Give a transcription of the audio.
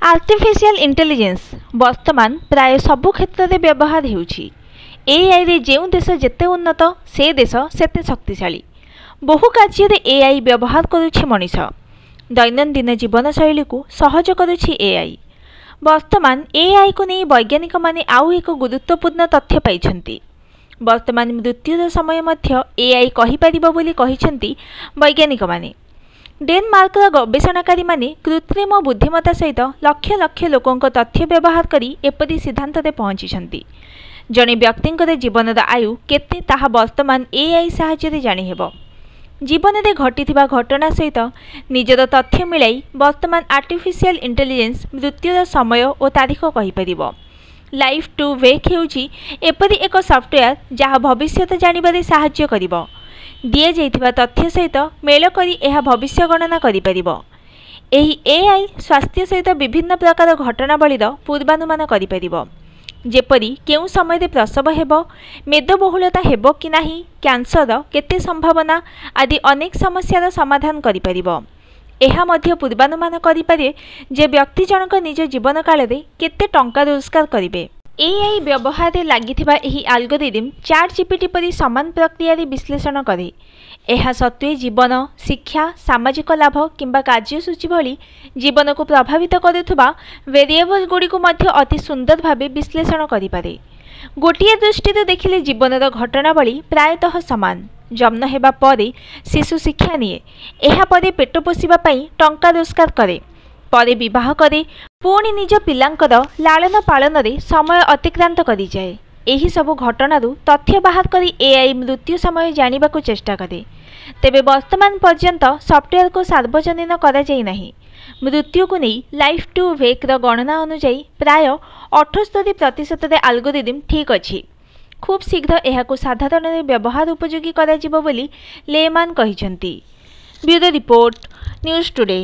Artificial intelligence वर्तमान प्राय सबु क्षेत्र में व्यवहार होउछि। एआई रे जेउ देश जेते उन्नत से देश सेते शक्तिशाली। बहु कार्य रे एआई व्यवहार करुछि मनीष। दैनंदिन जीवन शैली को सहज करुछि एआई। वर्तमान एआई को नहीं वैज्ञानिक माने आउ एक गुरुत्वपूर्ण तथ्य पाइछन्ति। वर्तमान मृत्युर समय मध्य एआई कहि परिबो बोली कहिछन्ति वैज्ञानिक माने। डेनमार्कर गवेषणाकारी माने कृत्रिम बुद्धिमत्ता सहित लक्ष लक्ष लोकों तथ्य व्यवहार करी एपरि सिद्धांत पहुंची। जड़े व्यक्ति जीवन आयु केते ताहा वर्तमान एआई साहाय्य जानी हेबो। जीवन में घटिथिबा घटना सहित निजर तथ्य मिलाई वर्तमान आर्टिफिशियल इंटेलिजेंस मृत्युर समय और तारीख कहीपर। लाइफ टू वेक हेउची एपरि एक सॉफ्टवेयर जहाँ भविष्यत जानिबारे साहाय्य करिबो। दिए जाइथिबा तथ्य सहित मेल करी एहा भविष्य गणना करिपरिबो। एही एआई स्वास्थ्य सहित विभिन्न प्रकार घटनावलीर पूर्वानुमान करिपरिबो। जेपरी केउं समय प्रसव हेबो, मेदबहुलता हेबो कि नाही, कैंसर केते संभावना आदि अनेक समस्यार समाधान करिपरिबो। एहा मध्य पूर्वानुमान करिपारे जे व्यक्ति जनक निज जीवन काल रे केते टंका रोजगार करिवे। एआई व्यवहार लागिथिबा एही एल्गोरिदम चैटजीपीटी परि समान प्रक्रिया रे विश्लेषण करे। एहा सत्वे जीवन, शिक्षा, सामाजिक लाभ किंबा कार्यसूची भली जीवन को प्रभावित करुथुबा वेरिएबल गुडी को मध्य अति सुंदर भावे विश्लेषण करिपारे। गोटिए दृष्टि देखिले जीवनर घटनावली प्रायतः सामान। जन्म हेबा परे शिशु शिक्षा निये, एहा परे पेट पोषिबा पई टंका रोजगार करे, परे विवाह करे, पुणी निज पिलांकर लालन पालन रे समय अतिक्रांत करि जाए। एही सबु घटनारू तथ्य बाहर करी एआई मृत्यु समय जानिबा को चेष्टा करे। तेबे वर्तमान पर्यंत सॉफ्टवेयर को सार्वजनीन करा जाई नाही। मृत्यु को नहीं लाइफ टू वेक गणना अनुजाई प्राय 78% रे एल्गोरिदम ठीक अछि। खूब शीघ्र एहाको साधारण व्यवहार उपयोगी करा जिवो बोली लेमान कहिसंती। Bureau report, news today.